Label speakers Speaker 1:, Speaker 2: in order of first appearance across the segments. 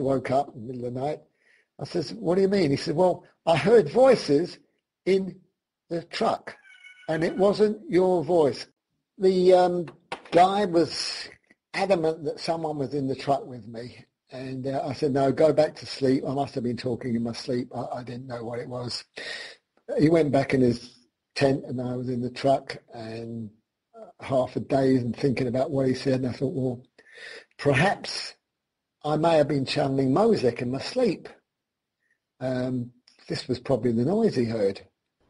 Speaker 1: woke up in the middle of the night. I says, what do you mean? He said, well, I heard voices in the truck, and it wasn't your voice. The guy was adamant that someone was in the truck with me. And I said, no, go back to sleep. I must have been talking in my sleep. I didn't know what it was. He went back in his tent, and I was in the truck, and half a day and thinking about what he said. And I thought, well, perhaps I may have been channeling Mosek in my sleep. This was probably the noise he heard.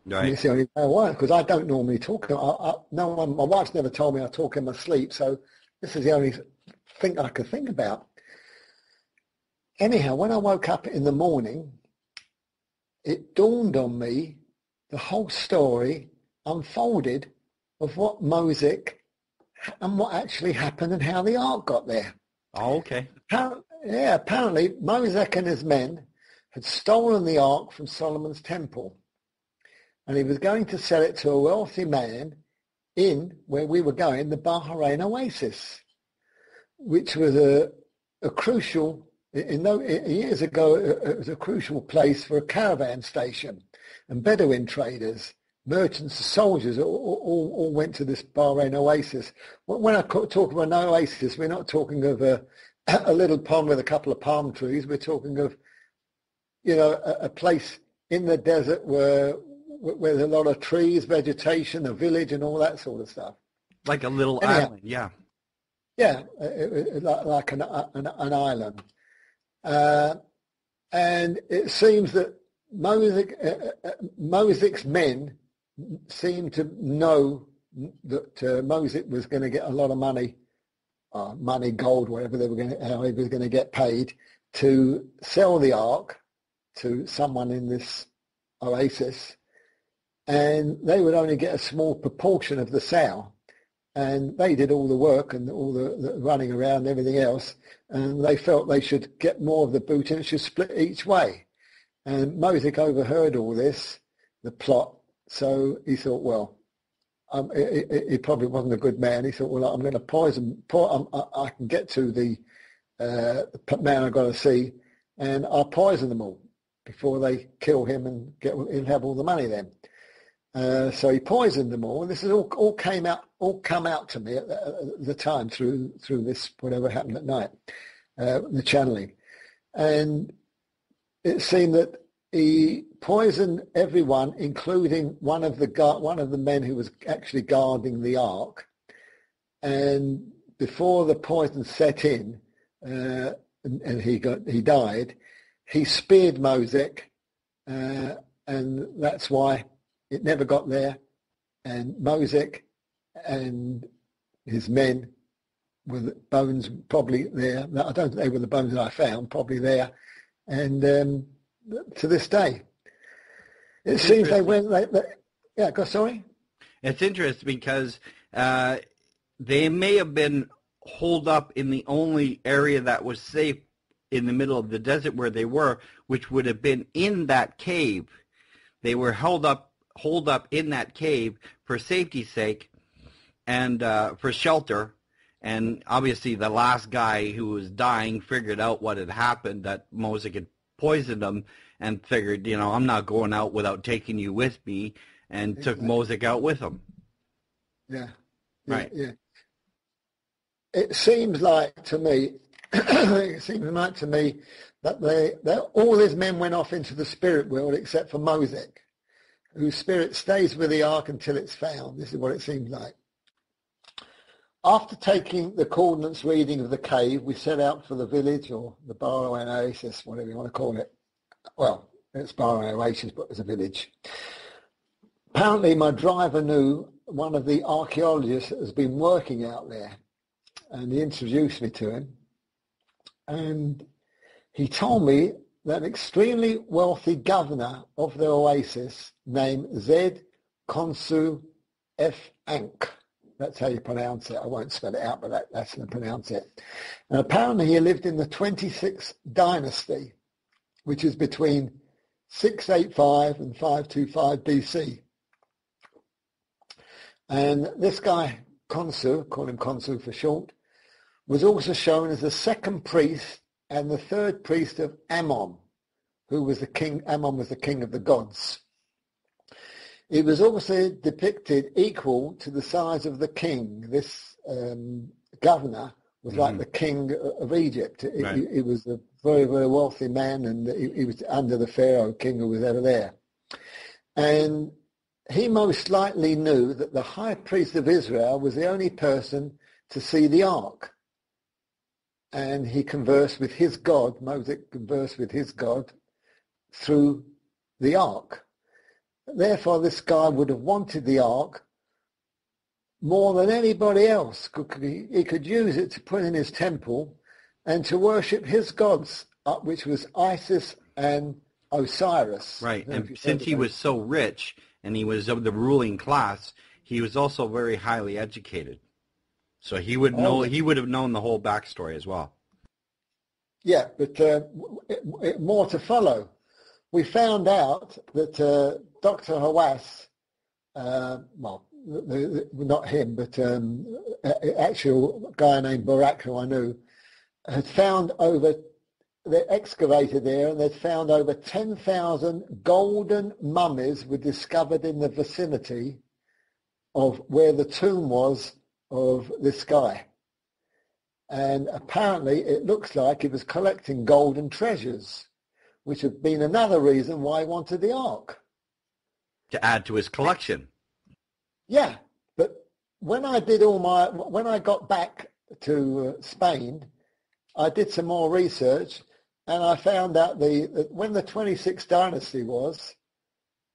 Speaker 1: Right. And it's the only way I was, because I don't normally talk. No one, my wife's never told me I talk in my sleep, so this is the only thing I could think about. Anyhow, when I woke up in the morning, it dawned on me the whole story unfolded of what Mosek and what actually happened and how the ark got there.
Speaker 2: Oh, okay.
Speaker 1: Apparently Mosek and his men had stolen the ark from Solomon's temple, and he was going to sell it to a wealthy man in where we were going, the Bahrain Oasis, which was a crucial, years ago, it was a crucial place for a caravan station, and Bedouin traders, merchants, soldiers all went to this Bahrain Oasis. When I talk about an oasis, we're not talking of a little pond with a couple of palm trees. We're talking of, a place in the desert where there's a lot of trees, vegetation, a village, and all that sort of stuff.
Speaker 2: Like a little island, yeah.
Speaker 1: Yeah, like an island. And it seems that Mosek's men seemed to know that Mosek was going to get a lot of money, gold, whatever how he was going to get paid, to sell the ark to someone in this oasis, and they would only get a small proportion of the sale. And they did all the work and all the running around and everything else, and they felt they should get more of the boot and it should split each way. And Mosek overheard all this, the plot, so he thought, well, he probably wasn't a good man. He thought, well, I'm going to I can get to the man I've got to see, and I'll poison them all before they kill him and he'll have all the money then. So he poisoned them all, and this is all come out to me at the time through this, whatever happened at night, the channeling. And it seemed that he poisoned everyone, including one of the men who was actually guarding the ark. And before the poison set in, and he died, he speared Mosek, and that's why it never got there. And Mosek and his men were the bones probably there. I don't think they were the bones that I found, probably there. And to this day, it seems they went. Sorry.
Speaker 2: It's interesting because they may have been holed up in the only area that was safe in the middle of the desert where they were, which would have been in that cave. They were holed up in that cave for safety's sake and for shelter. And obviously the last guy who was dying figured out what had happened, that Mosek had poisoned him, and figured, I'm not going out without taking you with me, and took Mosek out with him.
Speaker 1: Yeah.
Speaker 2: Right.
Speaker 1: Yeah. It seems like to me that all his men went off into the spirit world except for Mosek, whose spirit stays with the ark until it's found. This is what it seems like. After taking the coordinates reading of the cave, we set out for the village, or the Bahrain Oasis, whatever you want to call it. Well, it's Bahrain Oasis, but it's a village. Apparently, my driver knew one of the archaeologists that has been working out there, and he introduced me to him. And he told me that an extremely wealthy governor of the oasis named Zed Konsu F. Ankh, that's how you pronounce it. I won't spell it out, but that's how you pronounce it. And apparently he lived in the 26th dynasty, which is between 685 and 525 BC. And this guy, Konsu, call him Konsu for short, was also shown as the second priest and the third priest of Ammon, who was the king. Ammon was the king of the gods. It was also depicted equal to the size of the king. This governor was like the king of Egypt. He was a very, very wealthy man, and he was under the Pharaoh king who was ever there. And he most likely knew that the high priest of Israel was the only person to see the ark. And he conversed with his God, Moses conversed with his God through the ark. Therefore, this guy would have wanted the ark more than anybody else. He could use it to put in his temple and to worship his gods, which was Isis and Osiris.
Speaker 2: Right, and since he was so rich and he was of the ruling class, he was also very highly educated. So he would know. He would have known the whole backstory as well.
Speaker 1: Yeah, but more to follow. We found out that Dr. Hawass, well, not him, but an actual guy named Barak, who I knew, had found they excavated there, and they'd found over 10,000 golden mummies were discovered in the vicinity of where the tomb was of this guy. And apparently it looks like he was collecting golden treasures, which had been another reason why he wanted the ark.
Speaker 2: To add to his collection.
Speaker 1: Yeah, but when I got back to Spain, I did some more research, and I found out when the 26th dynasty was,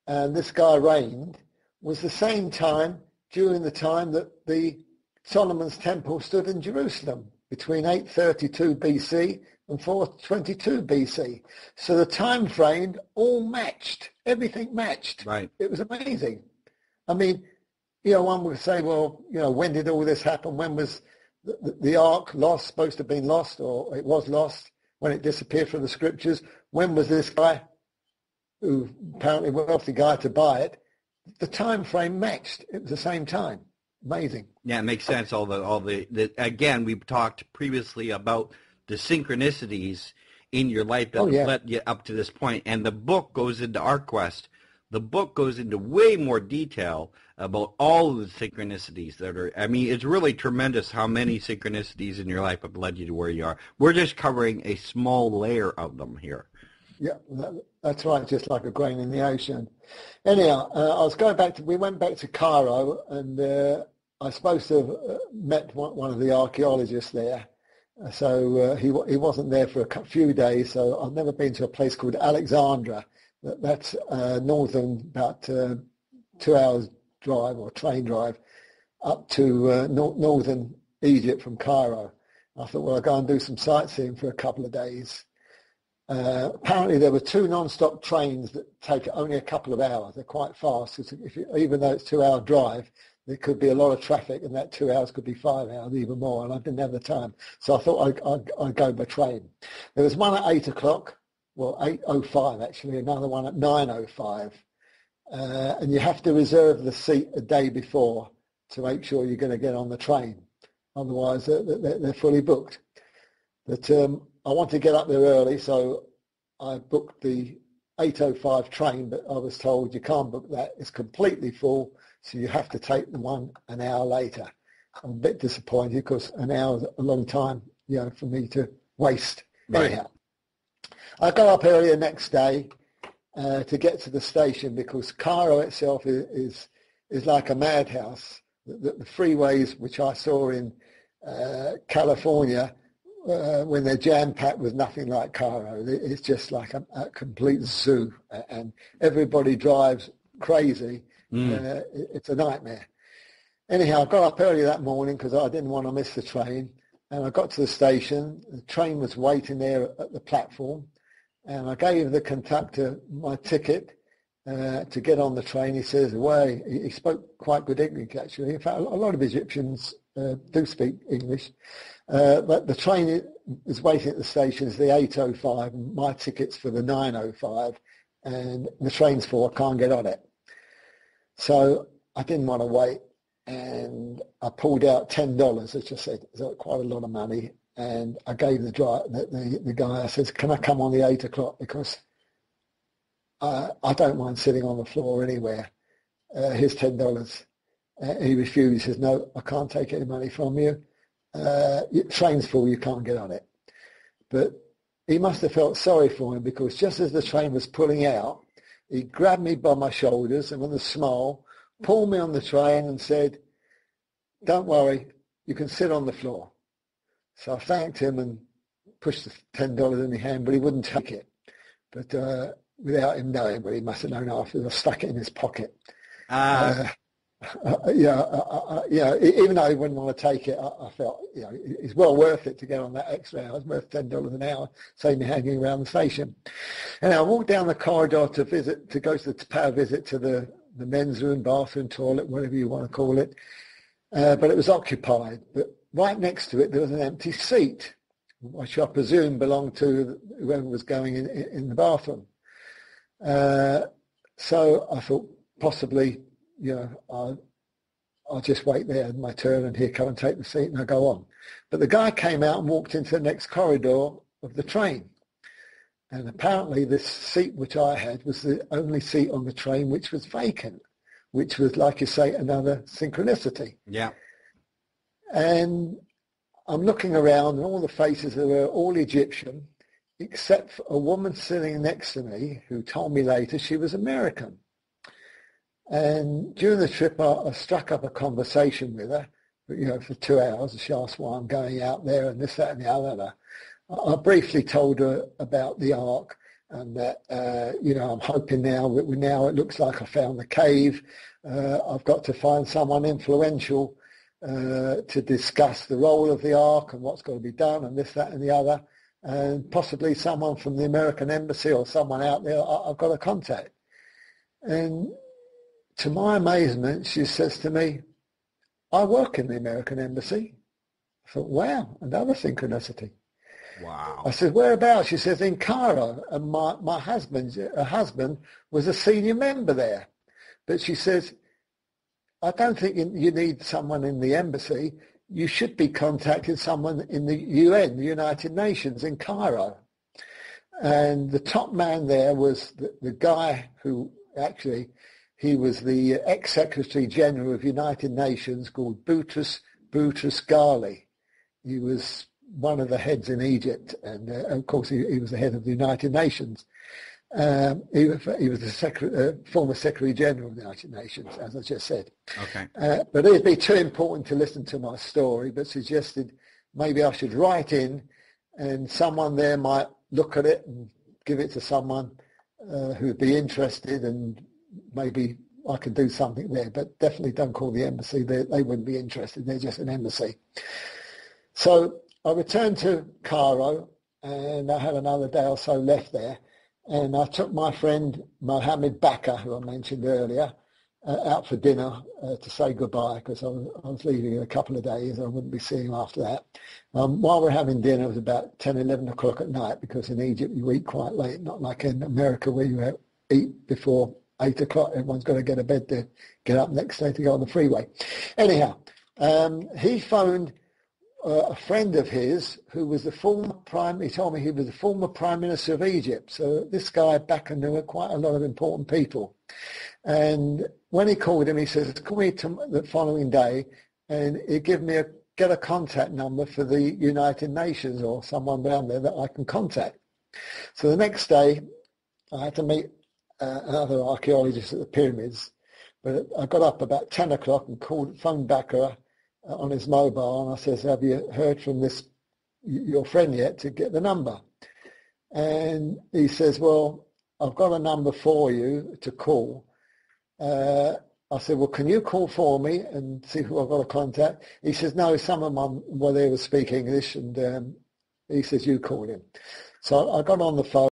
Speaker 1: and this guy reigned, was the same time during the time that the Solomon's Temple stood in Jerusalem, between 832 BC and 422 BC. So the time frame all matched. Everything matched.
Speaker 2: Right.
Speaker 1: It was amazing. I mean, one would say, well, when did all this happen? When was the ark supposed to have been lost, or it was lost when it disappeared from the scriptures? When was this guy, who apparently wealthy guy, to buy it? The time frame matched. It was the same time. Amazing.
Speaker 2: Yeah, it makes sense. All the again, we talked previously about the synchronicities in your life that led you up to this point, and the book goes into Arkquest. The book goes into way more detail about all of the synchronicities that are. I mean, it's really tremendous how many synchronicities in your life have led you to where you are. We're just covering a small layer of them here.
Speaker 1: Yeah, that's right. Just like a grain in the ocean. Anyhow, we went back to Cairo, and I was supposed to have met one of the archaeologists there. So he wasn't there for a few days. So I've never been to a place called Alexandria. That's northern, about 2 hours drive or train drive up to northern Egypt from Cairo. I thought, well, I'll go and do some sightseeing for a couple of days. Apparently there were 2 non-stop trains that take only a couple of hours. They're quite fast. Even though it's 2 hour drive, there could be a lot of traffic, and that 2 hours could be 5 hours, even more, and I didn't have the time. So I thought I'd go by train. There was one at 8 o'clock, well, 8:05 actually, another one at 9:05. And you have to reserve the seat a day before to make sure you're going to get on the train. Otherwise, they're fully booked. But I want to get up there early, so I booked the 8:05 train, but I was told you can't book that. It's completely full, so you have to take the one an hour later. I'm a bit disappointed because an hour is a long time, for me to waste.
Speaker 2: Right.
Speaker 1: Anyhow, I got up early the next day to get to the station because Cairo itself is like a madhouse. The freeways, which I saw in California, when they're jam-packed, with nothing like Cairo. It's just like a complete zoo, and everybody drives crazy. It's a nightmare. Anyhow, I got up early that morning because I didn't want to miss the train, and I got to the station. The train was waiting there at the platform, and I gave the conductor my ticket to get on the train. He says, away. He spoke quite good English, actually. In fact, a lot of Egyptians do speak English. But the train is waiting at the station. It's the 8:05, and my ticket's for the 9:05, and the train's full. I can't get on it. So I didn't want to wait, and I pulled out $10, which I said is quite a lot of money, And I gave the guy, I said, can I come on the 8 o'clock? Because I don't mind sitting on the floor anywhere. Here's $10. He refused. He says, no, I can't take any money from you. Train's full, you can't get on it. But he must have felt sorry for him, because just as the train was pulling out, he grabbed me by my shoulders and with a smile, pulled me on the train and said, don't worry, you can sit on the floor. So I thanked him and pushed the $10 in his hand, but he wouldn't take it. But without him knowing, but he must have known afterwards, I stuck it in his pocket. Even though he wouldn't want to take it, I felt, it's well worth it to get on that extra hour. It's worth $10 an hour, save me hanging around the station. And I walked down the corridor to go to the power visit to the men's room, bathroom, toilet, whatever you want to call it. But it was occupied. But right next to it, there was an empty seat, which I presume belonged to whoever was going in the bathroom. So I thought possibly, I'll just wait there in my turn and he'll come and take the seat and I'll go on. But the guy came out and walked into the next corridor of the train. And apparently this seat which I had was the only seat on the train which was vacant, which was, like you say, another synchronicity.
Speaker 2: Yeah.
Speaker 1: And I'm looking around and all the faces were all Egyptian, except for a woman sitting next to me who told me later she was American. And during the trip, I struck up a conversation with her, for 2 hours. She asked why I'm going out there and this, that, and the other. I briefly told her about the Ark and that, I'm hoping now it looks like I found the cave. I've got to find someone influential to discuss the role of the Ark and what's got to be done and this, that, and the other. And possibly someone from the American embassy or someone out there I've got to contact. And to my amazement, she says to me, I work in the American embassy. I thought, wow, another synchronicity.
Speaker 2: Wow.
Speaker 1: I said, whereabouts? She says, in Cairo. And my husband was a senior member there. But she says, I don't think you need someone in the embassy. You should be contacting someone in the UN, the United Nations, in Cairo. And the top man there was the guy who actually, he was the ex-Secretary General of United Nations called Boutros Ghali. He was one of the heads in Egypt, and of course he was the head of the United Nations. He was the former Secretary General of the United Nations, as I just said.
Speaker 2: Okay.
Speaker 1: But it'd be too important to listen to my story, but suggested maybe I should write in, and someone there might look at it and give it to someone who would be interested, and maybe I could do something there. But definitely don't call the embassy. They wouldn't be interested. They're just an embassy. So I returned to Cairo, and I had another day or so left there. And I took my friend Mohammed Bakr, who I mentioned earlier, out for dinner to say goodbye, because I was leaving in a couple of days. I wouldn't be seeing him after that. While we're having dinner, it was about 10, 11 o'clock at night, because in Egypt you eat quite late, not like in America where you eat before 8 o'clock. Everyone's got to get to bed to get up next day to go on the freeway. Anyhow, he phoned a friend of his who was he told me he was the former Prime Minister of Egypt. So this guy Bakr knew quite a lot of important people. And when he called him, he says, call me the following day, and he gave me get a contact number for the United Nations or someone down there that I can contact. So the next day, I had to meet another archaeologist at the pyramids. But I got up about 10 o'clock and phoned Bakr on his mobile, and I says, have you heard from your friend yet, to get the number? And he says, well, I've got a number for you to call. I said, well, can you call for me and see who I've got to contact? He says, no, some of them were there were speak English, and he says, you call him. So I got on the phone.